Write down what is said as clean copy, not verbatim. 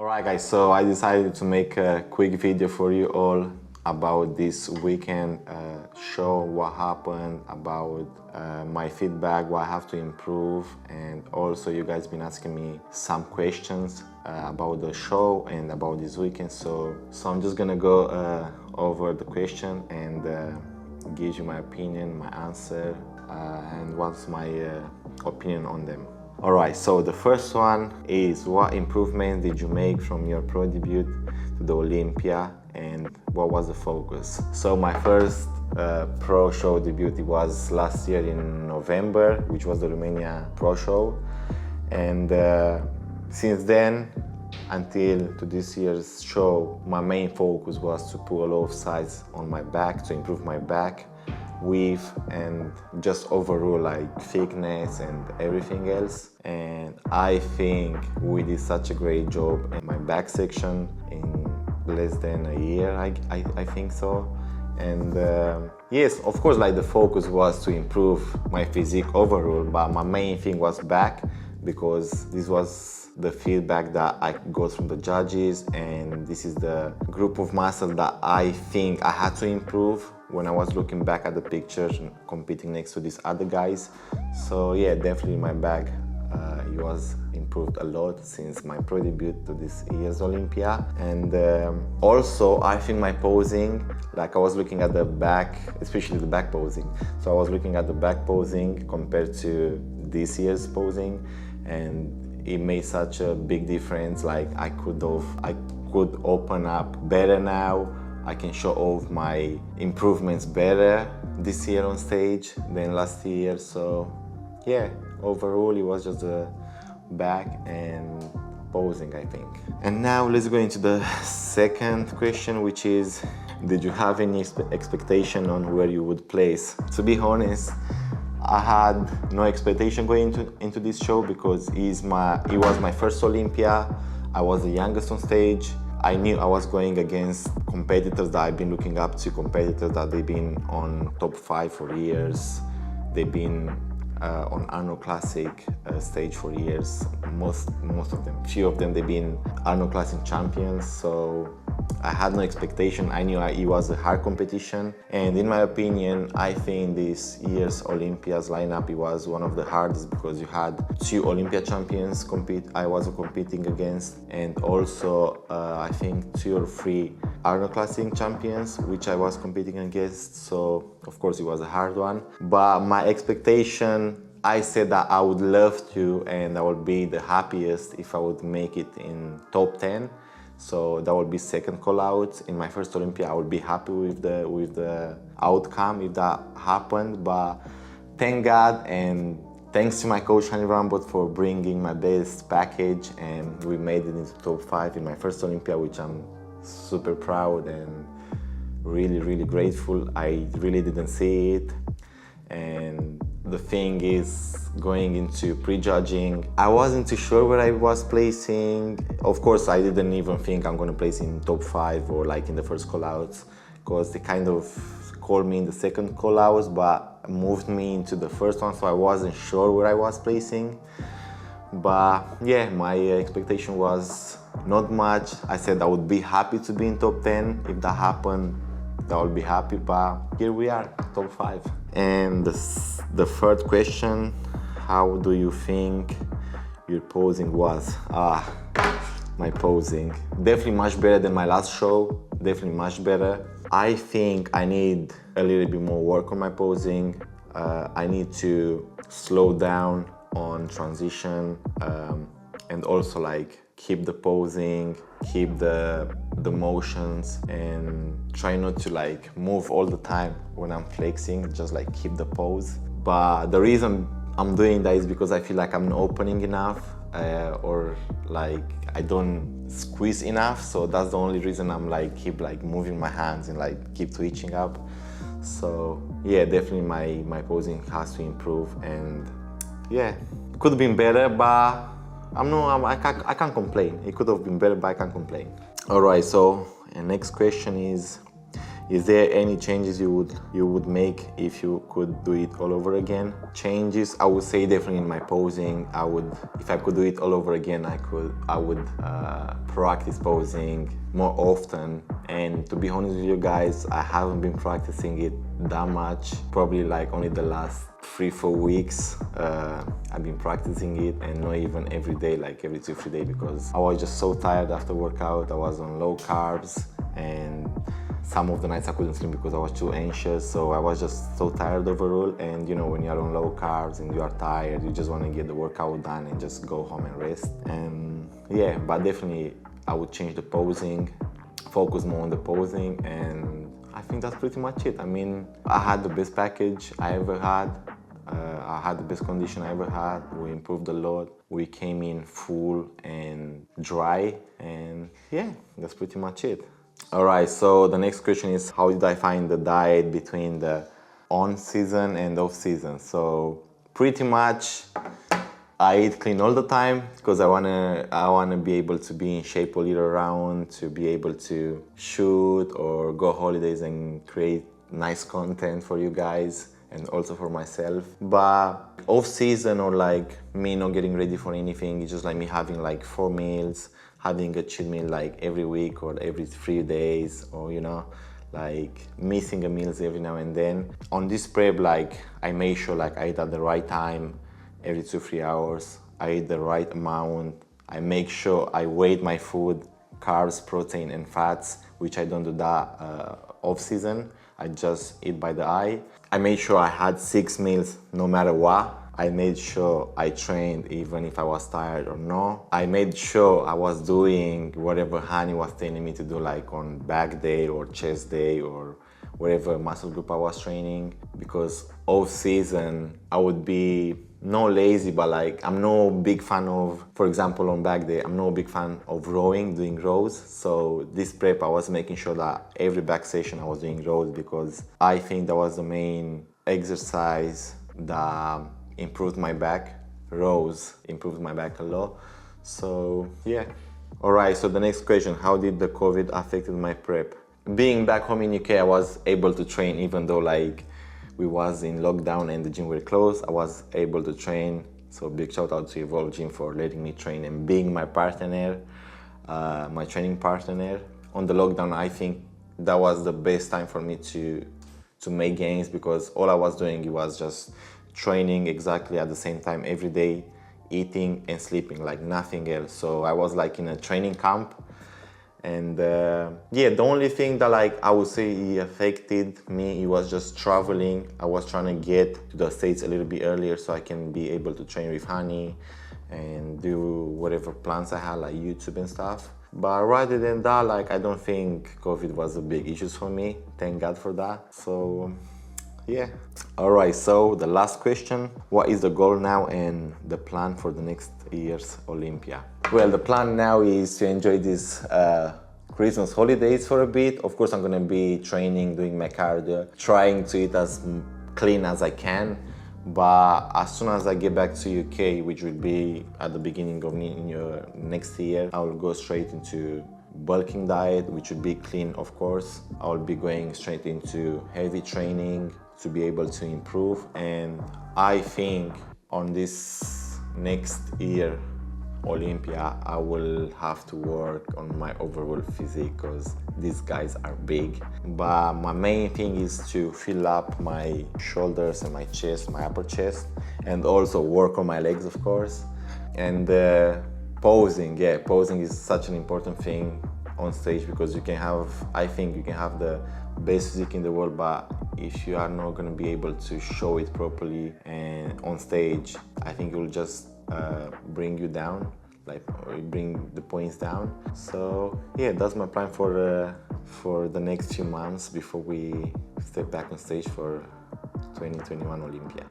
Alright guys, so I decided to make a quick video for you all about this weekend show, what happened, about my feedback, what I have to improve, and also you guys been asking me some questions about the show and about this weekend, so I'm just gonna go over the question and give you my opinion, my answer, and what's my opinion on them. Alright, so the first one is, what improvements did you make from your pro debut to the Olympia, and what was the focus? So my first pro show debut, it was last year in November, which was the Romania Pro Show, and since then until to this year's show, my main focus was to pull off sides on my back, to improve my back width and just overall like thickness and everything else. And I think we did such a great job in my back section in less than a year, I think so. And yes, of course, like the focus was to improve my physique overall, but my main thing was back, because this was the feedback that I got from the judges, and this is the group of muscle that I think I had to improve when I was looking back at the pictures and competing next to these other guys. So yeah, definitely my back it was improved a lot since my pro debut to this year's Olympia. And also I think my posing, like I was looking at the back, especially the back posing. So I was looking at the back posing compared to this year's posing, and it made such a big difference. Like I could open up better now. I can show off my improvements better this year on stage than last year. So yeah, overall it was just the back and posing, I think. And now let's go into the second question, which is, did you have any expectation on where you would place? To be honest, I had no expectation going into this show, because it was my first Olympia. I was the youngest on stage. I knew I was going against competitors that I've been looking up to, competitors that they've been on top 5 for years. They've been on Arnold Classic stage for years, most of them. Few of them, they've been Arnold Classic champions, so I had no expectation. I knew it was a hard competition, and in my opinion, I think this year's Olympia's lineup, it was one of the hardest, because you had 2 Olympia champions I was competing against, and also I think 2 or 3 Arnold Classic champions which I was competing against. So of course it was a hard one, but my expectation, I said that I would love to, and I would be the happiest if I would make it in top 10. So that would be second call out in my first Olympia. I would be happy with the outcome if that happened. But thank God and thanks to my coach Hani Rambot for bringing my best package, and we made it into top 5 in my first Olympia, which I'm super proud and really grateful. I really didn't see it. And the thing is, going into prejudging, I wasn't too sure where I was placing. Of course, I didn't even think I'm going to place in top 5 or like in the first call-outs, because they kind of called me in the second call-outs but moved me into the first one, so I wasn't sure where I was placing. But yeah, my expectation was not much. I said I would be happy to be in top 10. If that happened, I would be happy, but here we are, top 5. And the third question, how do you think your posing was? My posing, definitely much better than my last show, definitely much better. I think I need a little bit more work on my posing. I need to slow down on transition, and also like keep the posing, keep the motions, and try not to like move all the time when I'm flexing, just like keep the pose. But the reason I'm doing that is because I feel like I'm not opening enough, or like I don't squeeze enough, so that's the only reason I'm like keep like moving my hands and like keep twitching up. So yeah, definitely my posing has to improve, and yeah, it could have been better, but I can't complain. It could have been better, but I can't complain. Alright, so the next question is, Is there any changes you would make if you could do it all over again? Changes, I would say definitely in my posing. If I could do it all over again, I would practice posing more often. And to be honest with you guys, I haven't been practicing it that much. Probably like only the last 3-4 weeks I've been practicing it, and not even every day, like every 2-3 days, because I was just so tired after workout. I was on low carbs, and some of the nights I couldn't sleep because I was too anxious. So I was just so tired overall. And you know, when you're on low carbs and you are tired, you just want to get the workout done and just go home and rest. And yeah, but definitely I would change the posing, focus more on the posing, and I think that's pretty much it. I mean, I had the best package I ever had. I had the best condition I ever had. We improved a lot. We came in full and dry, and yeah, that's pretty much it. All right, so the next question is, how did I find the diet between the on-season and off-season? So pretty much I eat clean all the time because I wanna be able to be in shape all year round, to be able to shoot or go holidays and create nice content for you guys and also for myself. But off season, or like me not getting ready for anything, it's just like me having like 4 meals, having a cheat meal like every week or every 3 days, or you know, like missing a meals every now and then. On this prep, like I make sure like I eat at the right time, every 2-3 hours. I eat the right amount. I make sure I weigh my food, carbs, protein and fats, which I don't do that off season. I just eat by the eye. I made sure I had 6 meals no matter what. I made sure I trained even if I was tired or no. I made sure I was doing whatever Hani was telling me to do, like on back day or chest day or whatever muscle group I was training. Because off season, I would be not lazy, but like I'm no big fan of, for example, on back day, I'm no big fan of rowing, doing rows. So this prep, I was making sure that every back session I was doing rows, because I think that was the main exercise that improved my back. Rows improved my back a lot. So yeah. All right, so the next question, how did the COVID affected my prep? Being back home in UK, I was able to train even though like we was in lockdown and the gym were closed. I was able to train. So big shout out to Evolve Gym for letting me train and being my partner, my training partner. On the lockdown, I think that was the best time for me to make gains, because all I was doing, it was just training exactly at the same time every day, eating and sleeping, like nothing else. So I was like in a training camp. And yeah, the only thing that like I would say it affected me, it was just traveling. I was trying to get to the States a little bit earlier so I can be able to train with Hani and do whatever plans I had, like YouTube and stuff. But rather than that, like I don't think COVID was a big issue for me. Thank God for that. So yeah. All right, so the last question, what is the goal now and the plan for the next year's Olympia? Well, the plan now is to enjoy these Christmas holidays for a bit. Of course, I'm gonna be training, doing my cardio, trying to eat as clean as I can. But as soon as I get back to UK, which will be at the beginning of next year, I will go straight into bulking diet, which would be clean, of course. I will be going straight into heavy training to be able to improve. And I think on this next year Olympia, I will have to work on my overall physique because these guys are big. But my main thing is to fill up my shoulders and my chest, my upper chest, and also work on my legs, of course. And posing, yeah, posing is such an important thing on stage, because you can have, I think you can have the best physique in the world, but if you are not going to be able to show it properly and on stage, I think it will just bring you down, like bring the points down. So yeah, that's my plan for the next few months before we step back on stage for 2021 Olympia.